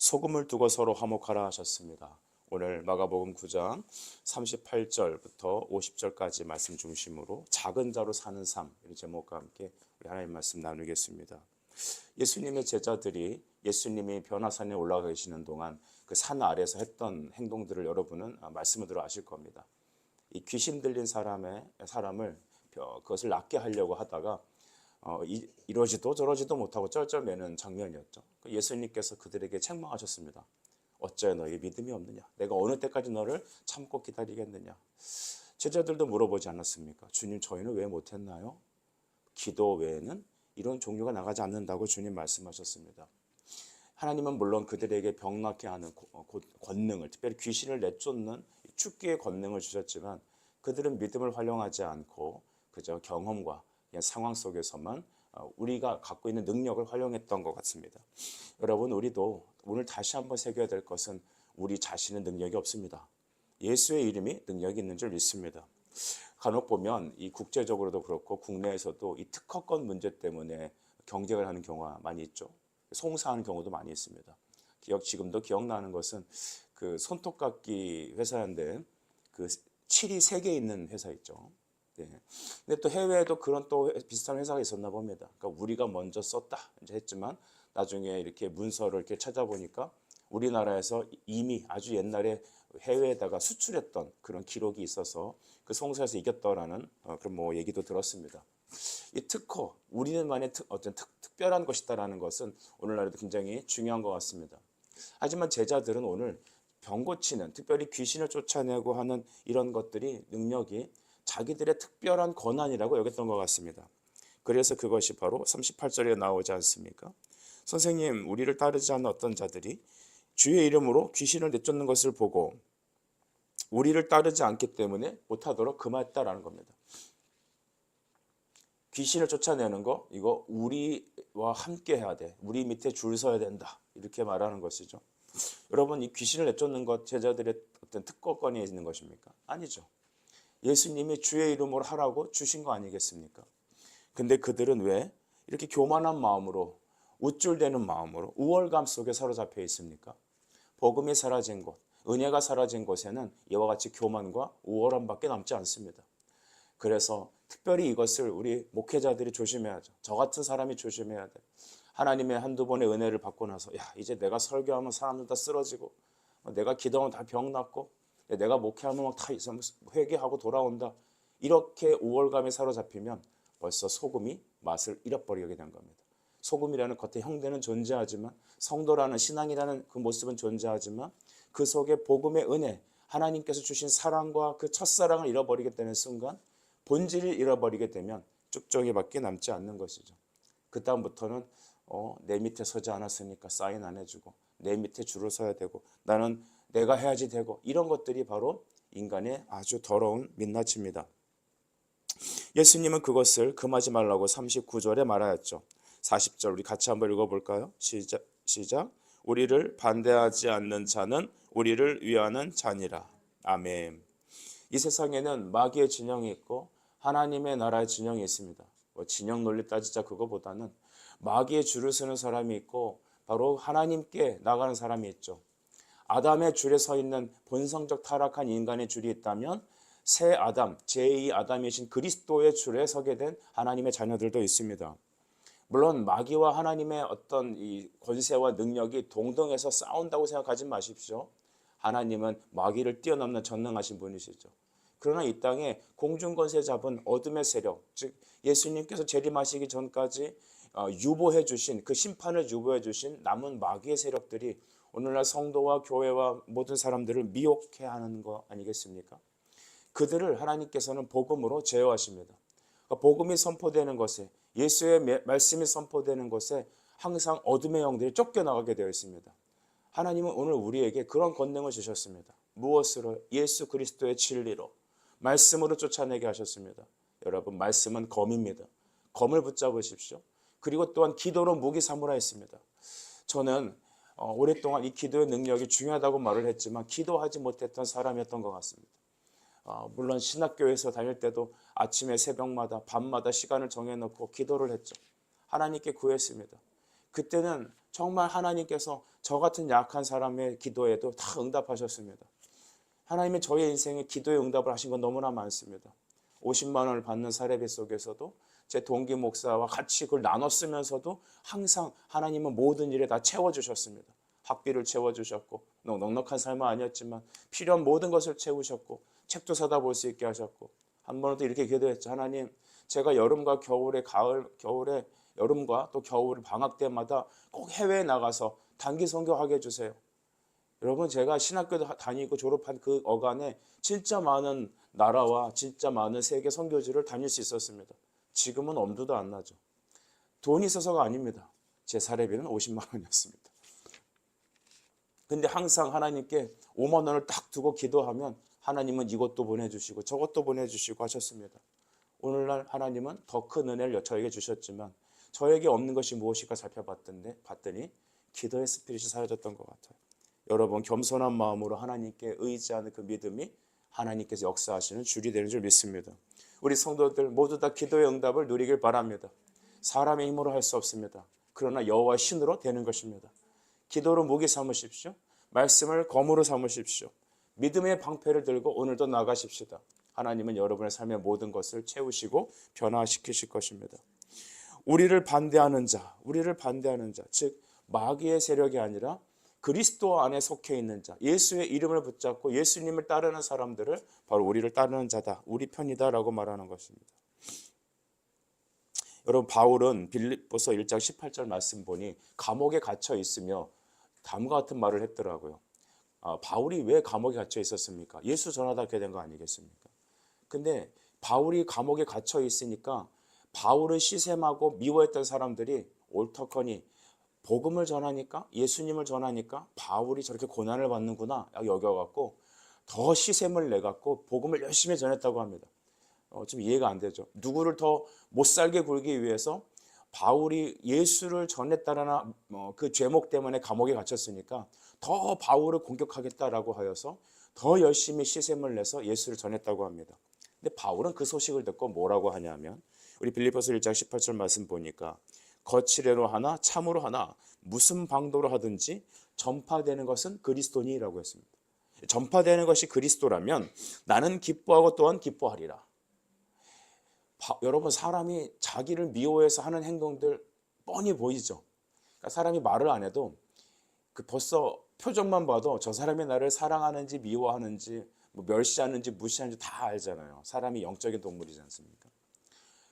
소금을 두고 서로 화목하라 하셨습니다. 오늘 마가복음 9장 38절부터 50절까지 말씀 중심으로 작은 자로 사는 삶, 이 제목과 함께 우리 하나님 말씀 나누겠습니다. 예수님의 제자들이 예수님이 변화산에 올라가 계시는 동안 그 산 아래에서 했던 행동들을 여러분은 말씀을 들어 아실 겁니다. 이 귀신 들린 사람을 그것을 낫게 하려고 하다가 이러지도 저러지도 못하고 쩔쩔매는 장면이었죠. 예수님께서 그들에게 책망하셨습니다. 어째 너희 믿음이 없느냐? 내가 어느 때까지 너를 참고 기다리겠느냐? 제자들도 물어보지 않았습니까? 주님, 저희는 왜 못했나요? 기도 외에는 이런 종류가 나가지 않는다고 주님 말씀하셨습니다. 하나님은 물론 그들에게 병낫게 하는 권능을, 특별히 귀신을 내쫓는 축기의 권능을 주셨지만 그들은 믿음을 활용하지 않고 그저 경험과 상황 속에서만 우리가 갖고 있는 능력을 활용했던 것 같습니다. 여러분, 우리도 오늘 다시 한번 새겨야 될 것은 우리 자신은 능력이 없습니다. 예수의 이름이 능력이 있는 줄 믿습니다. 간혹 보면 이 국제적으로도 그렇고 국내에서도 이 특허권 문제 때문에 경쟁을 하는 경우가 많이 있죠. 송사하는 경우도 많이 있습니다. 지금도 기억나는 것은 그 손톱깎이 회사인데 그 칠이 3개 있는 회사 있죠. 네. 근데 또 해외에도 그런 또 비슷한 회사가 있었나 봅니다. 그러니까 우리가 먼저 썼다 이제 했지만 나중에 이렇게 문서를 이렇게 찾아보니까 우리나라에서 이미 아주 옛날에 해외에다가 수출했던 그런 기록이 있어서 그 송사에서 이겼더라는 그런 얘기도 들었습니다. 이 특허, 우리만의 어떤 특별한 것이다라는 것은 오늘날에도 굉장히 중요한 것 같습니다. 하지만 제자들은 오늘 병 고치는, 특별히 귀신을 쫓아내고 하는 이런 것들이 능력이 자기들의 특별한 권한이라고 여겼던 것 같습니다. 그래서 그것이 바로 38절에 나오지 않습니까? 선생님, 우리를 따르지 않는 어떤 자들이 주의 이름으로 귀신을 내쫓는 것을 보고 우리를 따르지 않기 때문에 못하도록 금하였다라는 겁니다. 귀신을 쫓아내는 거, 이거 우리와 함께 해야 돼. 우리 밑에 줄 서야 된다. 이렇게 말하는 것이죠. 여러분, 이 귀신을 내쫓는 것 제자들의 어떤 특권이 있는 것입니까? 아니죠. 예수님이 주의 이름으로 하라고 주신 거 아니겠습니까? 근데 그들은 왜 이렇게 교만한 마음으로, 우쭐대는 마음으로 우월감 속에 사로잡혀 있습니까? 복음이 사라진 곳, 은혜가 사라진 곳에는 이와 같이 교만과 우월함밖에 남지 않습니다. 그래서 특별히 이것을 우리 목회자들이 조심해야죠. 저 같은 사람이 조심해야 돼. 하나님의 한두 번의 은혜를 받고 나서 이제 내가 설교하면 사람들 다 쓰러지고 내가 기도하면 다 병 낫고 내가 목회하면 막 다 회개하고 돌아온다. 이렇게 우월감에 사로잡히면 벌써 소금이 맛을 잃어버리게 된 겁니다. 소금이라는 겉에 형태는 존재하지만, 성도라는 신앙이라는 그 모습은 존재하지만 그 속에 복음의 은혜, 하나님께서 주신 사랑과 그 첫사랑을 잃어버리게 되는 순간 본질을 잃어버리게 되면 쭉정이밖에 남지 않는 것이죠. 그 다음부터는 내 밑에 서지 않았으니까 사인 안 해주고 내 밑에 줄을 서야 되고 나는 내가 해야지 되고, 이런 것들이 바로 인간의 아주 더러운 민낯입니다. 예수님은 그것을 금하지 말라고 39절에 말하였죠. 40절 우리 같이 한번 읽어볼까요? 시작. 우리를 반대하지 않는 자는 우리를 위하는 자니라. 아멘. 이 세상에는 마귀의 진영이 있고 하나님의 나라의 진영이 있습니다. 진영 논리 따지자 그거보다는 마귀의 줄을 서는 사람이 있고 바로 하나님께 나가는 사람이 있죠. 아담의 줄에 서 있는 본성적 타락한 인간의 줄이 있다면 새 아담, 제2 아담이신 그리스도의 줄에 서게 된 하나님의 자녀들도 있습니다. 물론 마귀와 하나님의 어떤 이 권세와 능력이 동등해서 싸운다고 생각하지 마십시오. 하나님은 마귀를 뛰어넘는 전능하신 분이시죠. 그러나 이 땅에 공중권세 잡은 어둠의 세력, 즉 예수님께서 재림하시기 전까지 유보해 주신, 그 심판을 유보해 주신 남은 마귀의 세력들이 오늘날 성도와 교회와 모든 사람들을 미혹해 하는 거 아니겠습니까? 그들을 하나님께서는 복음으로 제어하십니다. 복음이 선포되는 것에, 예수의 말씀이 선포되는 것에 항상 어둠의 영들이 쫓겨나가게 되어 있습니다. 하나님은 오늘 우리에게 그런 권능을 주셨습니다. 무엇으로? 예수 그리스도의 진리로, 말씀으로 쫓아내게 하셨습니다. 여러분, 말씀은 검입니다. 검을 붙잡으십시오. 그리고 또한 기도로 무기 삼으라 했습니다. 저는 오랫동안 이 기도의 능력이 중요하다고 말을 했지만 기도하지 못했던 사람이었던 것 같습니다. 물론 신학교에서 다닐 때도 아침에 새벽마다 밤마다 시간을 정해놓고 기도를 했죠. 하나님께 구했습니다. 그때는 정말 하나님께서 저 같은 약한 사람의 기도에도 다 응답하셨습니다. 하나님의 저의 인생에 기도에 응답을 하신 건 너무나 많습니다. 50만 원을 받는 사례비 속에서도 제 동기 목사와 같이 그걸 나눠 쓰면서도 항상 하나님은 모든 일에 다 채워주셨습니다. 학비를 채워주셨고 넉넉한 삶은 아니었지만 필요한 모든 것을 채우셨고 책도 사다 볼 수 있게 하셨고 한 번은 또 이렇게 기도했죠. 하나님, 제가 여름과 겨울에 겨울에 여름과 또 겨울 방학 때마다 꼭 해외에 나가서 단기 선교하게 해주세요. 여러분, 제가 신학교 다니고 졸업한 그 어간에 진짜 많은 나라와 진짜 많은 세계 선교지를 다닐 수 있었습니다. 지금은 엄두도 안 나죠. 돈이 있어서가 아닙니다. 제 사례비는 50만 원이었습니다. 근데 항상 하나님께 5만 원을 딱 두고 기도하면 하나님은 이것도 보내주시고 저것도 보내주시고 하셨습니다. 오늘날 하나님은 더 큰 은혜를 저에게 주셨지만 저에게 없는 것이 무엇일까 봤더니 기도의 스피릿이 사라졌던 것 같아요. 여러분, 겸손한 마음으로 하나님께 의지하는 그 믿음이 하나님께서 역사하시는 줄이 되는 줄 믿습니다. 우리 성도들 모두 다 기도의 응답을 누리길 바랍니다. 사람의 힘으로 할 수 없습니다. 그러나 여호와의 신으로 되는 것입니다. 기도로 무기 삼으십시오. 말씀을 검으로 삼으십시오. 믿음의 방패를 들고 오늘도 나가십시다. 하나님은 여러분의 삶의 모든 것을 채우시고 변화시키실 것입니다. 우리를 반대하는 자, 즉 마귀의 세력이 아니라 그리스도 안에 속해 있는 자, 예수의 이름을 붙잡고 예수님을 따르는 사람들을 바로 우리를 따르는 자다, 우리 편이다라고 말하는 것입니다. 여러분, 바울은 빌립보서 1장 18절 말씀 보니 감옥에 갇혀 있으며 다음과 같은 말을 했더라고요. 바울이 왜 감옥에 갇혀 있었습니까? 예수 전하다 하게 된 거 아니겠습니까? 근데 바울이 감옥에 갇혀 있으니까 바울을 시샘하고 미워했던 사람들이 옳더커니 복음을 전하니까, 예수님을 전하니까 바울이 저렇게 고난을 받는구나 여겨갖고 더 시샘을 내갖고 복음을 열심히 전했다고 합니다. 좀 이해가 안 되죠. 누구를 더 못살게 굴기 위해서 바울이 예수를 전했다라는 그 죄목 때문에 감옥에 갇혔으니까 더 바울을 공격하겠다라고 하여서 더 열심히 시샘을 내서 예수를 전했다고 합니다. 근데 바울은 그 소식을 듣고 뭐라고 하냐면 우리 빌립보서 1장 18절 말씀 보니까 거칠애로 하나 참으로 하나 무슨 방도로 하든지 전파되는 것은 그리스도니라고 했습니다. 전파되는 것이 그리스도라면 나는 기뻐하고 또한 기뻐하리라. 여러분, 사람이 자기를 미워해서 하는 행동들 뻔히 보이죠. 그러니까 사람이 말을 안 해도 벌써 표정만 봐도 저 사람이 나를 사랑하는지 미워하는지 멸시하는지 무시하는지 다 알잖아요. 사람이 영적인 동물이지 않습니까?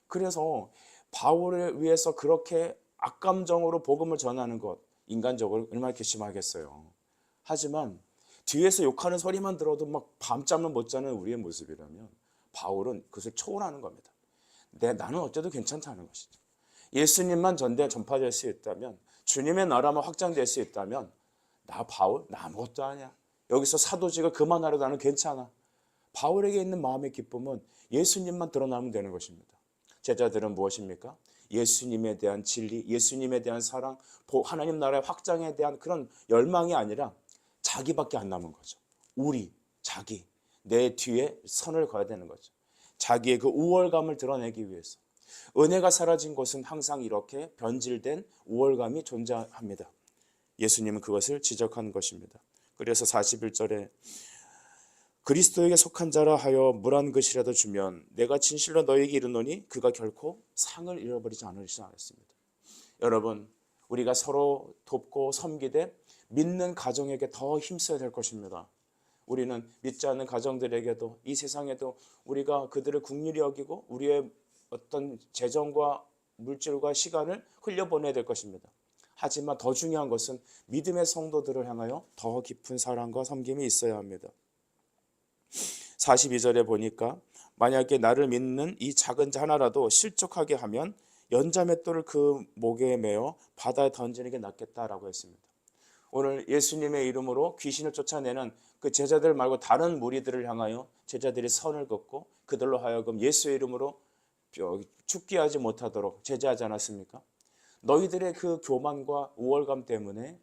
그래서 바울을 위해서 그렇게 악감정으로 복음을 전하는 것, 인간적으로 얼마나 괘씸하겠어요. 하지만 뒤에서 욕하는 소리만 들어도 막 밤잠을 못 자는 우리의 모습이라면 바울은 그것을 초월하는 겁니다. 나는 어째도 괜찮다는 것이죠. 예수님만 전파될 수 있다면, 주님의 나라만 확장될 수 있다면 나 바울 나 아무것도 아니야. 여기서 사도직을 그만하려도 나는 괜찮아. 바울에게 있는 마음의 기쁨은 예수님만 드러나면 되는 것입니다. 제자들은 무엇입니까? 예수님에 대한 진리, 예수님에 대한 사랑, 하나님 나라의 확장에 대한 그런 열망이 아니라 자기밖에 안 남은 거죠. 자기, 내 뒤에 선을 그어야 되는 거죠. 자기의 그 우월감을 드러내기 위해서. 은혜가 사라진 곳은 항상 이렇게 변질된 우월감이 존재합니다. 예수님은 그것을 지적한 것입니다. 그래서 41절에 그리스도에게 속한 자라 하여 물 한 그릇이라도 주면 내가 진실로 너에게 이르노니 그가 결코 상을 잃어버리지 않으리라 했습니다. 여러분, 우리가 서로 돕고 섬기되 믿는 가정에게 더 힘써야 될 것입니다. 우리는 믿지 않는 가정들에게도 이 세상에도 우리가 그들을 긍휼히 여기고 우리의 어떤 재정과 물질과 시간을 흘려보내야 될 것입니다. 하지만 더 중요한 것은 믿음의 성도들을 향하여 더 깊은 사랑과 섬김이 있어야 합니다. 42절에 보니까 만약에 나를 믿는 이 작은 자 하나라도 실족하게 하면 연자맷돌을 그 목에 매어 바다에 던지는 게 낫겠다라고 했습니다. 오늘 예수님의 이름으로 귀신을 쫓아내는 그 제자들 말고 다른 무리들을 향하여 제자들이 선을 긋고 그들로 하여금 예수의 이름으로 죽게 하지 못하도록 제재하지 않았습니까? 너희들의 그 교만과 우월감 때문에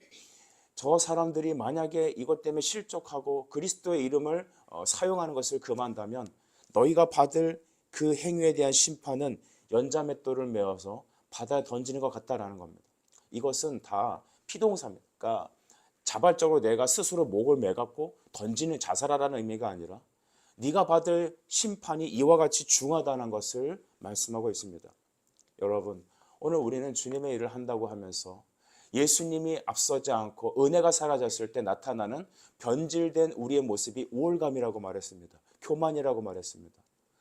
저 사람들이 만약에 이것 때문에 실족하고 그리스도의 이름을 사용하는 것을 금한다면 너희가 받을 그 행위에 대한 심판은 연자맷돌을 메어서 바다에 던지는 것 같다라는 겁니다. 이것은 다 피동사입니다. 그러니까 자발적으로 내가 스스로 목을 매갖고 던지는 자살하라는 의미가 아니라 네가 받을 심판이 이와 같이 중하다는 것을 말씀하고 있습니다. 여러분, 오늘 우리는 주님의 일을 한다고 하면서 예수님이 앞서지 않고 은혜가 사라졌을 때 나타나는 변질된 우리의 모습이 우월감이라고 말했습니다. 교만이라고 말했습니다.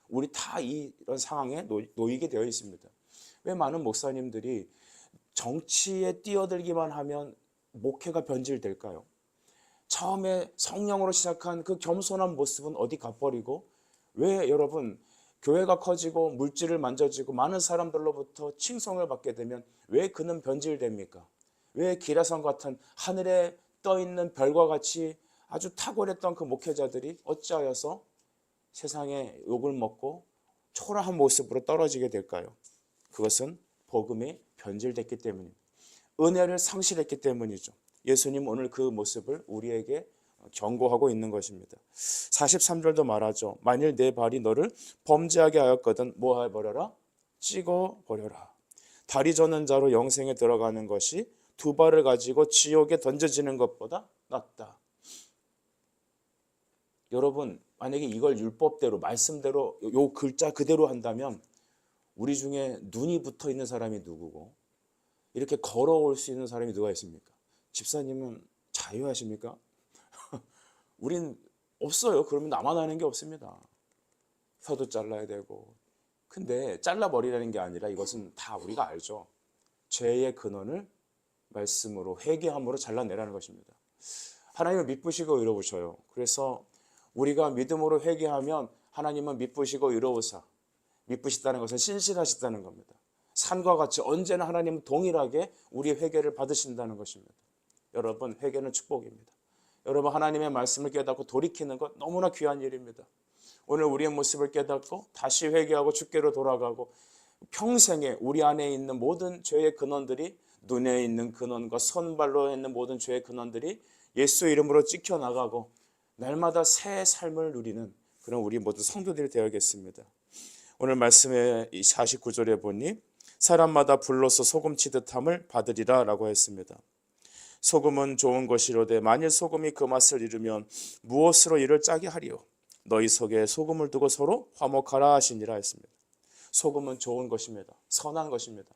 우리 다 이런 상황에 놓이게 되어 있습니다. 왜 많은 목사님들이 정치에 뛰어들기만 하면 목회가 변질될까요? 처음에 성령으로 시작한 그 겸손한 모습은 어디 가버리고, 왜 여러분 교회가 커지고 물질을 만져지고 많은 사람들로부터 칭송을 받게 되면 왜 그는 변질됩니까? 왜 기라성 같은 하늘에 떠있는 별과 같이 아주 탁월했던 그 목회자들이 어찌하여서 세상에 욕을 먹고 초라한 모습으로 떨어지게 될까요? 그것은 복음이 변질됐기 때문입니다. 은혜를 상실했기 때문이죠. 예수님 오늘 그 모습을 우리에게 경고하고 있는 것입니다. 43절도 말하죠. 만일 내 발이 너를 범죄하게 하였거든 뭐 해버려라? 찍어버려라. 다리 저는 자로 영생에 들어가는 것이 두 발을 가지고 지옥에 던져지는 것보다 낫다. 여러분, 만약에 이걸 율법대로 말씀대로 요 글자 그대로 한다면 우리 중에 눈이 붙어 있는 사람이 누구고 이렇게 걸어올 수 있는 사람이 누가 있습니까? 집사님은 자유하십니까? 우린 없어요. 그러면 나만 하는 게 없습니다. 혀도 잘라야 되고. 근데 잘라버리라는 게 아니라 이것은 다 우리가 알죠. 죄의 근원을 말씀으로 회개함으로 잘라내라는 것입니다. 하나님을 미쁘시고 의로우셔요. 그래서 우리가 믿음으로 회개하면 하나님은 미쁘시고 의로우사. 미쁘시다는 것은 신실하시다는 겁니다. 산과 같이 언제나 하나님은 동일하게 우리의 회개를 받으신다는 것입니다. 여러분, 회개는 축복입니다. 여러분, 하나님의 말씀을 깨닫고 돌이키는 것 너무나 귀한 일입니다. 오늘 우리의 모습을 깨닫고 다시 회개하고 주께로 돌아가고 평생에 우리 안에 있는 모든 죄의 근원들이, 눈에 있는 근원과 손발로 있는 모든 죄의 근원들이 예수 이름으로 찢겨나가고 날마다 새 삶을 누리는 그런 우리 모든 성도들이 되어야겠습니다. 오늘 말씀의 49절에 보니 사람마다 불로서 소금치듯 함을 받으리라 라고 했습니다. 소금은 좋은 것이로되 만일 소금이 그 맛을 잃으면 무엇으로 이를 짜게 하리요? 너희 속에 소금을 두고 서로 화목하라 하시니라 했습니다. 소금은 좋은 것입니다. 선한 것입니다.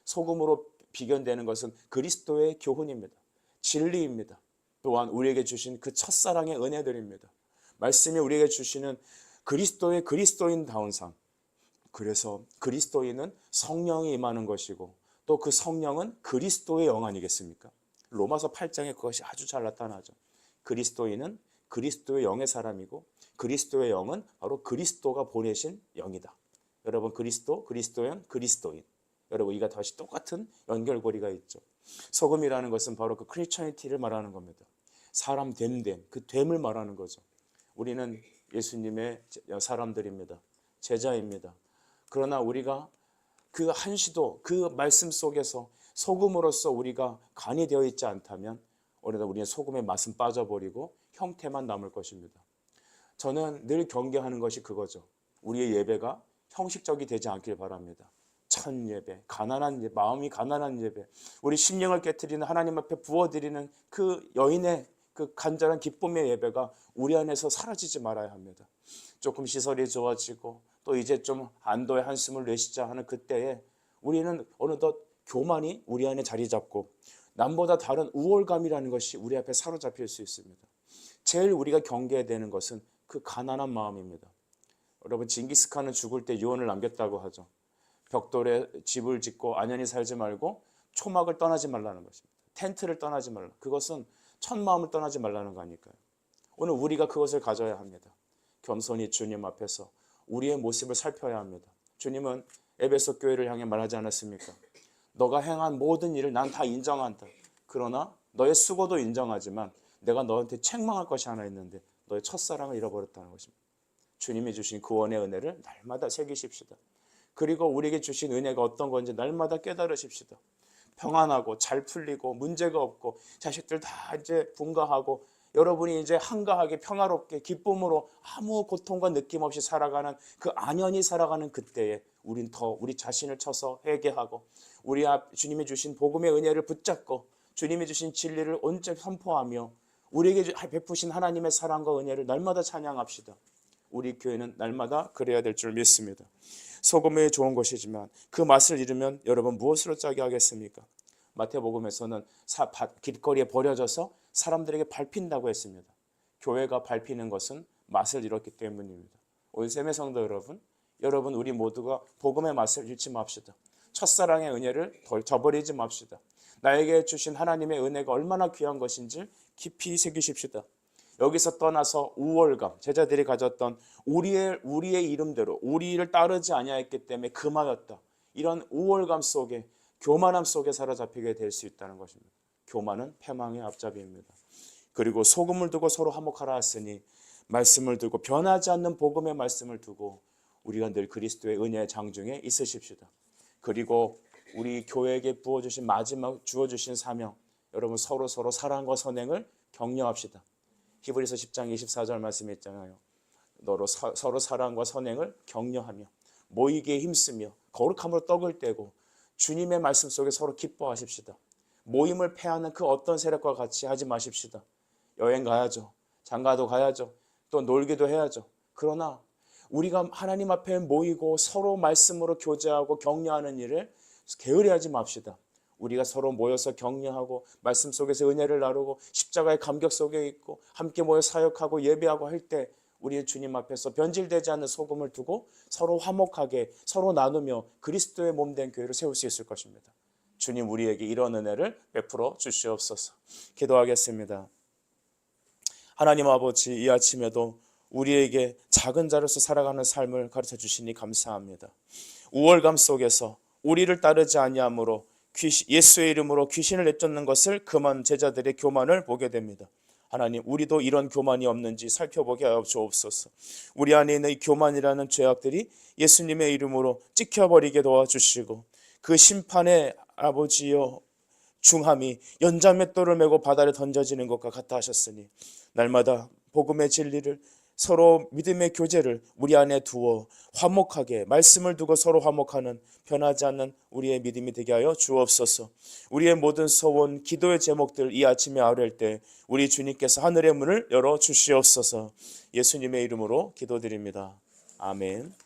소금으로 비견되는 것은 그리스도의 교훈입니다. 진리입니다. 또한 우리에게 주신 그 첫사랑의 은혜들입니다. 말씀이 우리에게 주시는 그리스도의 그리스도인다운 삶. 그래서 그리스도인은 성령이 임하는 것이고 또 그 성령은 그리스도의 영 아니겠습니까? 로마서 8장에 그것이 아주 잘 나타나죠. 그리스도인은 그리스도의 영의 사람이고 그리스도의 영은 바로 그리스도가 보내신 영이다. 여러분, 그리스도, 그리스도연, 그리스도인. 여러분, 이가 다시 똑같은 연결고리가 있죠. 소금이라는 것은 바로 그 크리스천리티를 말하는 겁니다. 사람 됨, 그 됨을 말하는 거죠. 우리는 예수님의 사람들입니다. 제자입니다. 그러나 우리가 그 한시도 그 말씀 속에서 소금으로서 우리가 간이 되어 있지 않다면 오늘날 우리는 소금의 맛은 빠져버리고 형태만 남을 것입니다. 저는 늘 경계하는 것이 그거죠. 우리의 예배가 형식적이 되지 않길 바랍니다. 찬 예배, 가난한 예배, 마음이 가난한 예배, 우리 심령을 깨트리는 하나님 앞에 부어드리는 그 여인의 그 간절한 기쁨의 예배가 우리 안에서 사라지지 말아야 합니다. 조금 시설이 좋아지고 또 이제 좀 안도의 한숨을 내쉬자 하는 그때에 우리는 어느덧 교만이 우리 안에 자리 잡고 남보다 다른 우월감이라는 것이 우리 앞에 사로잡힐 수 있습니다. 제일 우리가 경계해야 되는 것은 그 가난한 마음입니다. 여러분, 징기스칸은 죽을 때 유언을 남겼다고 하죠. 벽돌에 집을 짓고 안연히 살지 말고 초막을 떠나지 말라는 것입니다. 텐트를 떠나지 말라. 그것은 첫 마음을 떠나지 말라는 거 아닐까요? 오늘 우리가 그것을 가져야 합니다. 겸손히 주님 앞에서 우리의 모습을 살펴야 합니다. 주님은 에베소 교회를 향해 말하지 않았습니까? 너가 행한 모든 일을 난 다 인정한다. 그러나 너의 수고도 인정하지만 내가 너한테 책망할 것이 하나 있는데 너의 첫사랑을 잃어버렸다는 것입니다. 주님이 주신 구원의 은혜를 날마다 새기십시다. 그리고 우리에게 주신 은혜가 어떤 건지 날마다 깨달으십시다. 평안하고 잘 풀리고 문제가 없고 자식들 다 이제 분가하고 여러분이 이제 한가하게 평화롭게 기쁨으로 아무 고통과 느낌 없이 살아가는 그 안연히 살아가는 그때에 우린 더 우리 자신을 쳐서 회개하고 우리 앞 주님이 주신 복음의 은혜를 붙잡고 주님이 주신 진리를 온전히 선포하며 우리에게 베푸신 하나님의 사랑과 은혜를 날마다 찬양합시다. 우리 교회는 날마다 그래야 될 줄 믿습니다. 소금이 좋은 것이지만 그 맛을 잃으면 여러분 무엇으로 짜게 하겠습니까? 마태복음에서는 길거리에 버려져서 사람들에게 밟힌다고 했습니다. 교회가 밟히는 것은 맛을 잃었기 때문입니다. 올샘의 성도 여러분 우리 모두가 복음의 맛을 잃지 맙시다. 첫사랑의 은혜를 저버리지 맙시다. 나에게 주신 하나님의 은혜가 얼마나 귀한 것인지 깊이 새기십시다. 여기서 떠나서 우월감, 제자들이 가졌던 우리의 이름대로 우리를 따르지 아니하였기 때문에 금하였다. 이런 우월감 속에 교만함 속에 사로잡히게 될 수 있다는 것입니다. 교만은 패망의 앞잡이입니다. 그리고 소금을 두고 서로 화목하라 했으니 말씀을 두고 변하지 않는 복음의 말씀을 두고 우리가 늘 그리스도의 은혜의 장중에 있으십시다. 그리고 우리 교회에게 부어주신 마지막 주어주신 사명, 여러분 서로 사랑과 선행을 격려합시다. 히브리서 10장 24절 말씀이 있잖아요. 너로 서로 사랑과 선행을 격려하며 모이기에 힘쓰며 거룩함으로 떡을 떼고 주님의 말씀 속에 서로 기뻐하십시다. 모임을 패하는 그 어떤 세력과 같이 하지 마십시다. 여행 가야죠. 장가도 가야죠. 또 놀기도 해야죠. 그러나 우리가 하나님 앞에 모이고 서로 말씀으로 교제하고 격려하는 일을 게으리하지 맙시다. 우리가 서로 모여서 격려하고 말씀 속에서 은혜를 나누고 십자가의 감격 속에 있고 함께 모여 사역하고 예배하고 할 때 우리의 주님 앞에서 변질되지 않는 소금을 두고 서로 화목하게 서로 나누며 그리스도의 몸된 교회를 세울 수 있을 것입니다. 주님 우리에게 이런 은혜를 베풀어 주시옵소서. 기도하겠습니다. 하나님 아버지, 이 아침에도 우리에게 작은 자로서 살아가는 삶을 가르쳐 주시니 감사합니다. 우월감 속에서 우리를 따르지 아니함으로 예수의 이름으로 귀신을 내쫓는 것을 금한 제자들의 교만을 보게 됩니다. 하나님, 우리도 이런 교만이 없는지 살펴보게 하여 주옵소서. 우리 안에 있는 이 교만이라는 죄악들이 예수님의 이름으로 찍혀버리게 도와주시고 그 심판의 아버지여 중함이 연자맷돌을 메고 바다에 던져지는 것과 같아 하셨으니 날마다 복음의 진리를 서로 믿음의 교제를 우리 안에 두어 화목하게 말씀을 두고 서로 화목하는 변하지 않는 우리의 믿음이 되게 하여 주옵소서. 우리의 모든 소원, 기도의 제목들 이 아침에 아뢰할 때 우리 주님께서 하늘의 문을 열어 주시옵소서. 예수님의 이름으로 기도드립니다. 아멘.